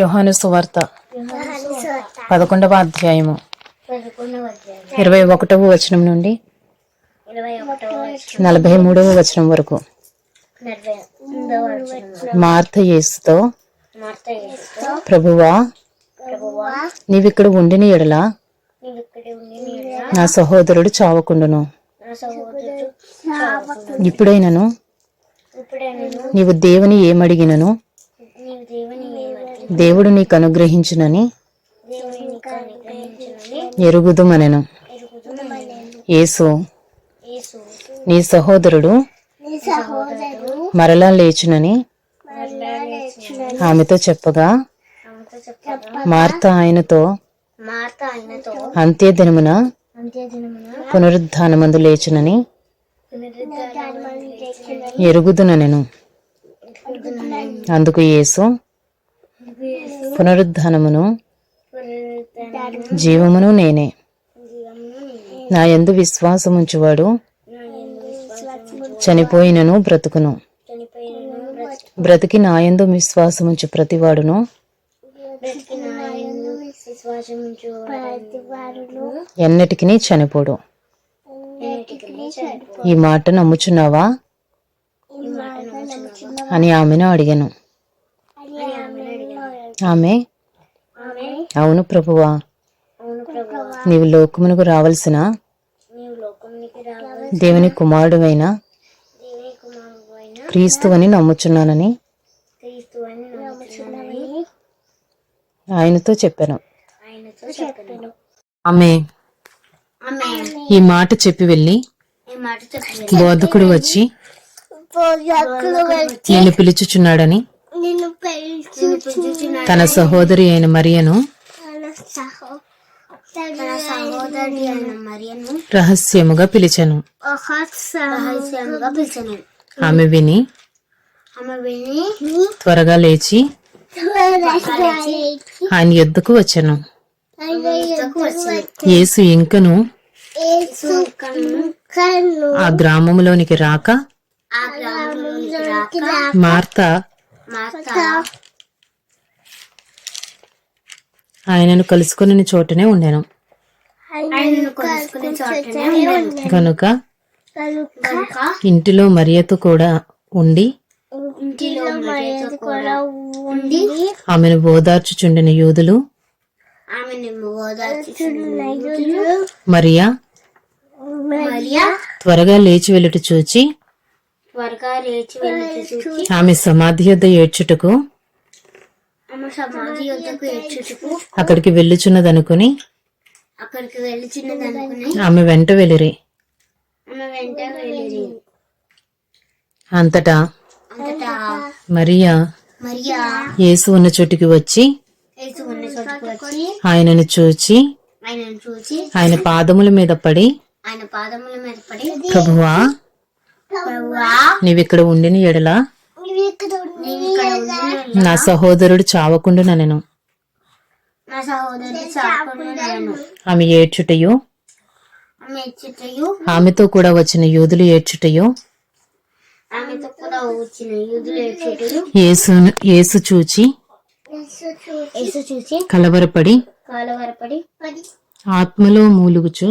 యోహాను సువార్త 11వ అధ్యాయము 21వ వచనం నుండి 43వ వచనం వరకు. మార్త యేసుతో, ప్రభువా, నీవిక్కడ ఉండిన ఎడల నా సహోదరుడు చావకుండును. ఇప్పుడైనను నీవు దేవుని ఏమడిగినను దేవుడు నీకు అనుగ్రహించునని ఎరుగుదుమనెను. యేసు, నీ సహోదరుడు మరలా లేచునని ఆమెతో చెప్పగా, మార్త ఆయనతో, అంత్యదినమున పునరుద్ధానమందు లేచునని ఎరుగుదుననెను. అందుకు యేసు, పునరుద్ధానమును జీవమును నేనే. నా యందు విశ్వాసముంచువాడు చనిపోయినను బ్రతుకును. బ్రతికి నా యందు విశ్వాసముంచు ప్రతివాడును ఎన్నటికి చనిపోడు. ఈ మాట నమ్ముచున్నావా అని ఆమెను అడిగాను. ఆమె, అవును ప్రభువా, నీవు లోకమునకు రావలసిన దేవుని కుమారుడువైన క్రీస్తువని నమ్ముచున్నానని ఆయనతో చెప్పాను. ఆమె ఈ మాట చెప్పి వెళ్ళి బోధకుడు వచ్చి నేను పిలుచుచున్నాడని తన సహోదరి అయిన మరియను రహస్యముగా పిలిచెను. ఆమె విని త్వరగా లేచి ఆయన యొద్దకు వచ్చెను. యేసు ఇంకను ఆ గ్రామములోనికి రాక మార్త ఆయనను కలుసుకుని చోటనే ఉండెను. కనుక ఇంటిలో మరియతో కూడా ఉండి ఆమెను ఓదార్చుచుండిన యూదులు మరియా త్వరగా లేచి వెళ్ళుట చూచి ఆమె సమాధి యొద్ద ఏడ్చుటకు అక్కడికి వెళ్ళుచున్నదనుకుని ఆమె వెంట వెళ్ళిరి. అంతటా మరియా యేసు ఉన్న చోటికి వచ్చి ఆయనను చూచి ఆయన పాదముల మీద పడి, ప్రభువా, నీవిక్కడ ఉండిన ఎడల నా సహోదరుడు చావకుండుననెను. ఆమె ఏడ్చుటయు ఆమెతో కూడా వచ్చిన యూదులు ఏడ్చుటయు యేసు చూచి కలవరపడి ఆత్మలో మూలుగుచు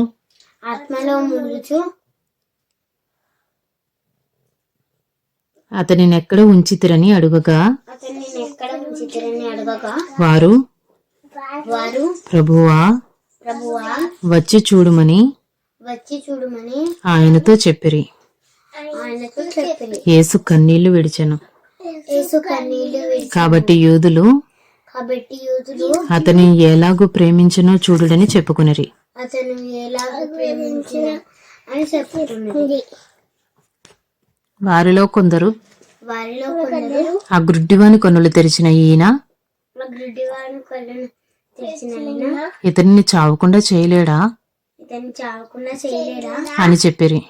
అతనిని ఎక్కడ ఉంచితిరని అడుగగా వారు, ప్రభువా, వచ్చి చూడుమని ఆయనతో చెప్పిరి. యేసు కన్నీళ్లు విడిచెను. కాబట్టి యూదులు అతని ఎలాగూ ప్రేమించనో చూడుడని చెప్పుకునిరి. వారిలో కొందరు ఆ గ్రుడ్డివాని కన్నులు తెరిచిన ఈయన ఇతన్ని చావకుండా చేయలేడా అని చెప్పిరి.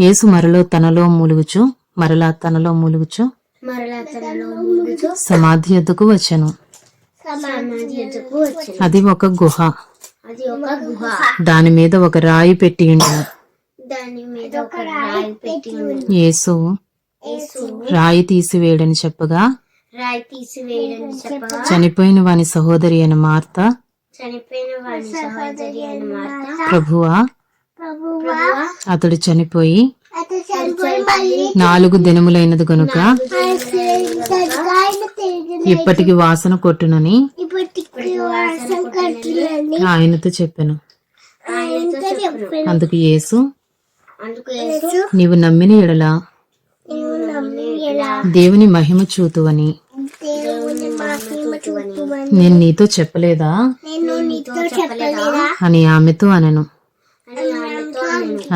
యేసు మరలా తనలో మూలుగుచు సమాధి యొద్దకు వచ్చెను. అది ఒక గుహ. దాని మీద ఒక రాయి పెట్టి ఉండెను. యేసు రాయి తీసివేయడని చెప్పగా రాయి తీసివేయడని చెప్పగా చనిపోయిన వాని సహోదరి అయిన మార్త, ప్రభువా అతడు చనిపోయి 4 దినములైనది గనుక ఇప్పటికి వాసన కొట్టునని ఆయనతో చెప్పాను. అందుకు యేసు, నీవు నమ్మిన ఎడల దేవుని మహిమ చూతువని నేను నీతో చెప్పలేదా అని ఆమెతో అనెను.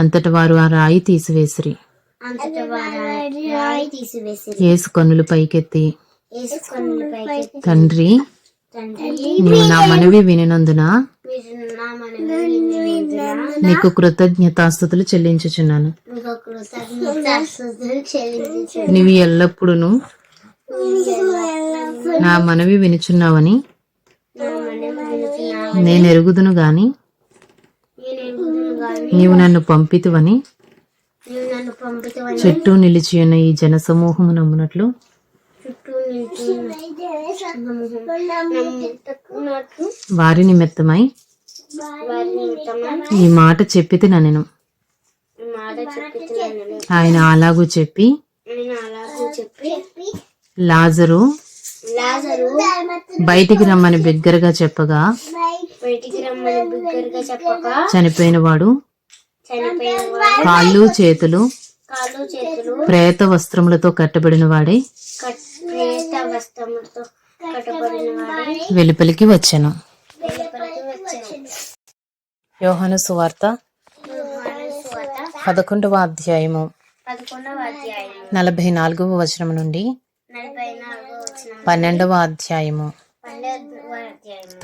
అంతట వారు ఆ రాయి తీసివేసిరి. యేసు కన్నులు పైకెత్తి, తండ్రి, నీవు నా మనవి వినినందున నీకు కృతజ్ఞతాస్తుతులు చెల్లించుచున్నాను. నీవు ఎల్లప్పుడూ నా మనవి వినుచున్నావని నేను ఎరుగుదును గాని నీవు నన్ను పంపితువని చుట్టూ నిలిచియున్న ఈ జనసమూహము నమ్మునట్లు వారి నిమిత్తమై ఈ మాట చెప్పితే నేను. ఆయన అలాగూ చెప్పి లాజరు బయటికి రమ్మని బిగ్గరగా చెప్పగా చనిపోయిన వాడు కాళ్ళు చేతులు ప్రేత వస్త్రములతో కట్టబడిన వాడే వెలుపలికి వచ్చెను. యోహాను సువార్త 11వ అధ్యాయము 44వ వచనం నుండి 12వ అధ్యాయము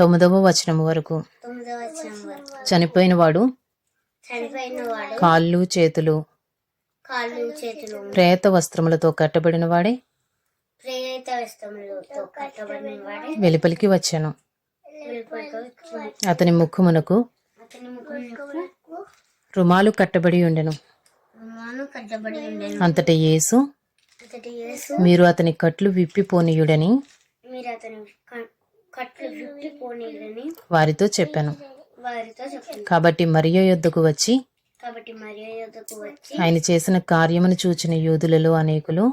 9వ వచనం వరకు. చనిపోయిన వాడు కాళ్ళు చేతులు ప్రేత వస్త్రములతో కట్టబడిన వాడే వెలుపలికి వచ్చాను. అతని ముఖమునకు రుమాలు కట్టబడి ఉండెను. అంతట యేసు, మీరు అతని కట్లు విప్పిపోనీయుడని వారితో చెప్పాను. కాబట్టి మరియ యొద్దకు వచ్చి ఆయన చేసిన కార్యమును చూచిన యూదులలో అనేకులు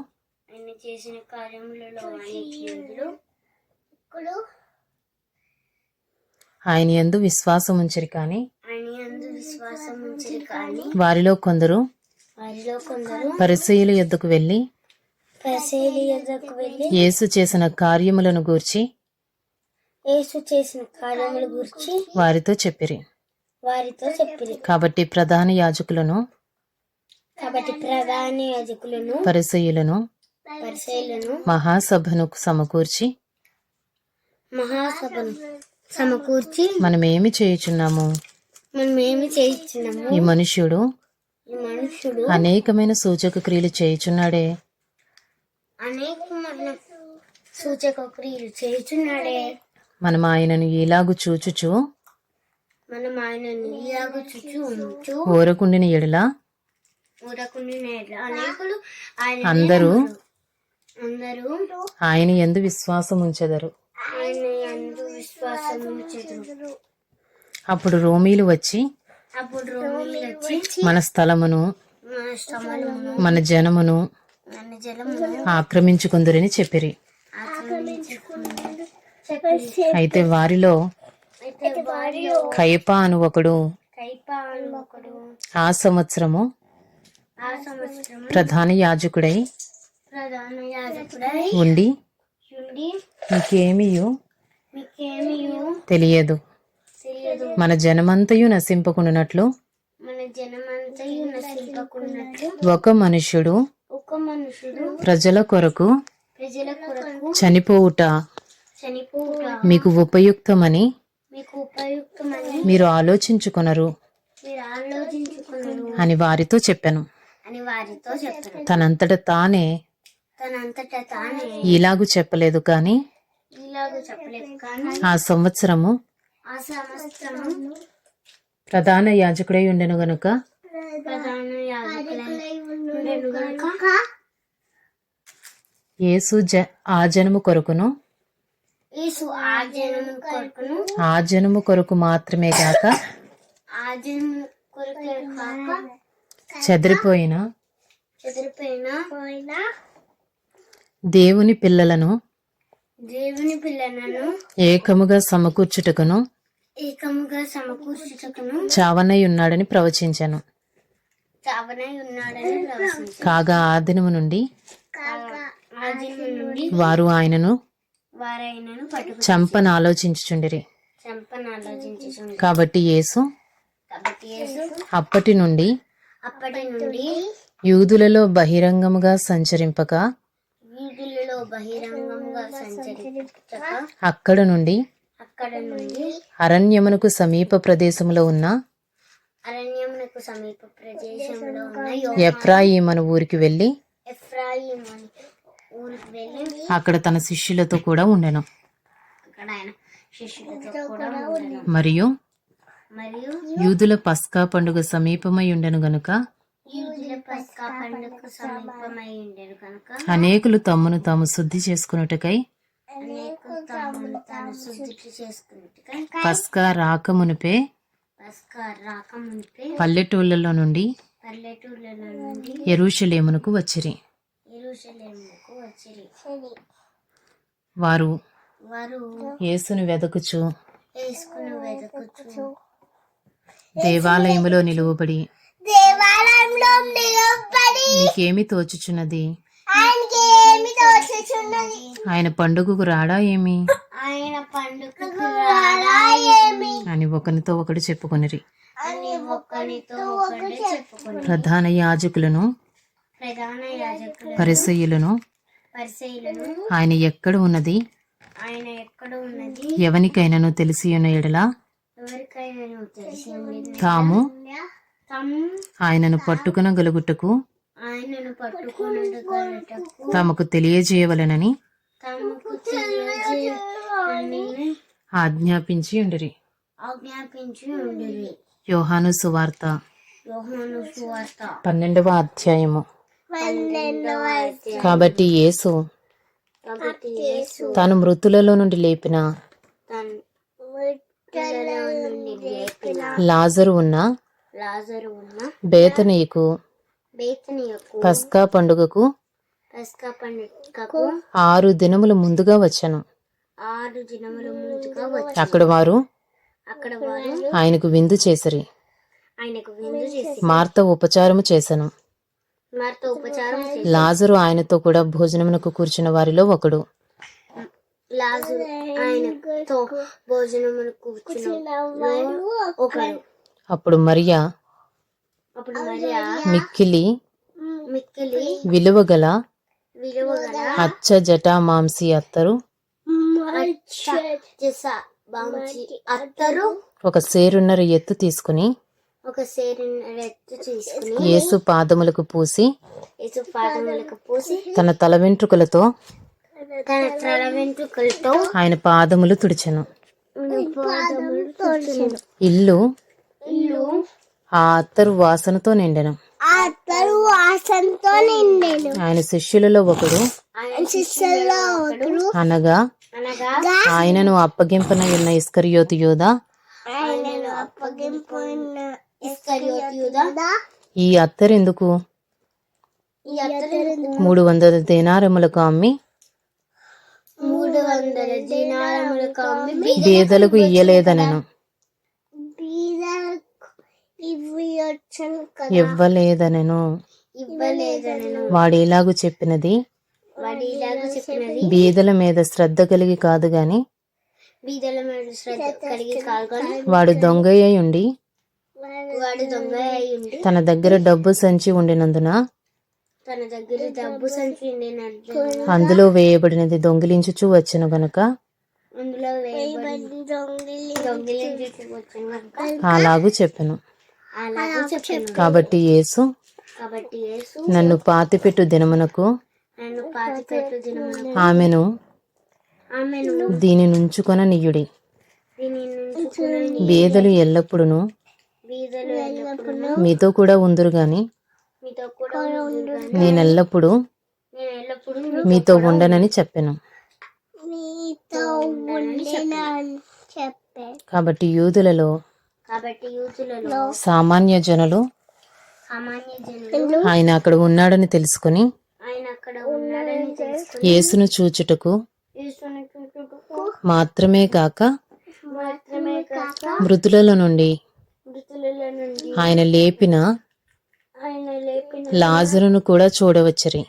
ఆయన యందు విశ్వాసం ఉంచిరి కానీ వారిలో కొందరు పరిసయ్యుల యొద్దకు వెళ్లి యేసు చేసిన కార్యములను గూర్చి వారితో చెప్పిరి. కాబట్టి ప్రధాన యాజకులను పరిసయ్యులను మహాసభను సమకూర్చి మనమేమి చేయుచున్నాము? ఈ మనుష్యుడు అనేకమైన సూచక క్రియలు చేయుచున్నాడే. మనం ఆయనను ఇలాగు చూచుచు ఊరకుండిన ఎడల అందరూ ఆయన యందు విశ్వాసం ఉంచెదరు. అప్పుడు రోమీలు వచ్చి మన స్థలమును మన జనమును ఆక్రమించుకుందరని చెప్పిరి. అయితే వారిలో కయప అను ఒకడు ఆ సంవత్సరము ప్రధాన యాజకుడై ఉండి మీకేమీ తెలియదు, మన జనమంతయు నశింపకుండునట్లు ఒక మనుష్యుడు ప్రజల కొరకు చనిపోవుట మీకు ఉపయుక్తమని మీరు ఆలోచించుకొనరు అని వారితో చెప్పాను. తనంతట తానే ఇలాగు చెప్పలేదు కానీ ఆ సంవత్సరము ప్రధాన యాజకుడై ఉండెను గనుక యేసు ఆ జనము కొరకును యేసు ఆ జనము కొరకును ఆ జనము కొరకు మాత్రమే గాక ఆ జనము కొరకే కాక చెదిరిపోయిన చెదిరిపోయిన దేవుని పిల్లలను దేవుని పిల్లలను ఏకముగా సమకూర్చుటకును ఏకముగా సమకూర్చుటకును చావనై ఉన్నాడని ప్రవచించాను. చావనై ఉన్నాడని ప్రవచించాను. కాగా ఆ దినము నుండి వారు ఆయనను పట్టుకు చంపను ఆలోచించుచుండిరి. కాబట్టి యేసు అప్పటి నుండి యూదులలో బహిరంగముగా సంచరింపక అక్కడ నుండి అరణ్యమునకు సమీప ప్రదేశములో ఉన్న ఎఫ్రాయిమను ఊరికి వెళ్ళి అక్కడ తన శిష్యులతో కూడా ఉండెను. మరియు యూదుల పస్కా పండుగ సమీపమై ఉండెను గనుక అనేకులు తమ్మును తాము శుద్ధి చేసుకున్నట్టుకై పస్కా రాకమునిపే పల్లెటూళ్ళలో నుండి యెరూషలేమునకు వచ్చిరి. వారు యేసును వెదకుచు దేవాలయములో నిలువబడి నీకేమి తోచుచున్నది, ఆయన పండుగకు రాడా ఏమి అని ఒకరితో ఒకడు చెప్పుకొనిరి. ప్రధాన యాజకులను పరిసయ్యులను ఆయన ఎక్కడ ఉన్నది ఎవనికైనాను తెలిసి ఉన్న ఎడల తాము ఆయనను పట్టుకొనగలుగుటకు తమకు తెలియజేయవలెనని ఆజ్ఞాపించి ఉండిరి. యోహాను సువార్త 12వ అధ్యాయము. కాబట్టి యేసు తాను మృతులలో నుండి లేపిన లాజరు ఉన్న బేతనీయుకు పస్కా పండుగకు 6 దినముల ముందుగా వచ్చాను. అక్కడ వారు ఆయనకు విందు చేసిరి. మార్త ఉపచారము చేసెను. లాజరు ఆయనతో కూడా భోజనమునకు కూర్చున్న వారిలో ఒకడు. అప్పుడు మరియా మిక్కిలి విలువగల అచ్చ జటా మాంసి అత్తరు ఒక సేరున్నర ఎత్తు తీసుకుని యేసు పాదములకు పూసి తన తల వెంట్రుకలతో ఆయన పాదములు తుడిచెను. ఇల్లు ఆ అత్తరు వాసనతో నిండెను. ఆయన శిష్యులలో ఒకడు అనగా ఆయనను అప్పగింపనై ఉన్న ఇస్కరియోతు యూదా ఈ అత్తరెందుకు 300 దేనారములకు అమ్మి బీదలకు ఇయ్యలేదనెను. ఇవ్వలేదనెను. వాడు ఇలాగు చెప్పినది బీదల మీద శ్రద్ధ కలిగి కాదు గాని వాడు దొంగయ్య ఉండి తన దగ్గర డబ్బు సంచి ఉండినందున అందులో వేయబడినది దొంగిలించుచూ వచ్చెను గనుక అలాగూ చెప్పెను. కాబట్టి యేసు నన్ను పాతిపెట్టు దినమునకు ఆమెను దీని నుంచుకొన నియుడి. బీదలు ఎల్లప్పుడూ మీతో కూడా ఉందురు గాని నేనెల్లప్పుడూ ఎప్పుడు మీతో ఉండనని చెప్పెను. కాబట్టి యూదులలో సామాన్య జనులు ఆయన అక్కడ ఉన్నాడని తెలుసుకుని యేసును చూచుటకు మాత్రమే కాక మృతులలో నుండి ఆయన లేపిన లాజరును కూడా చూడవచ్చరి.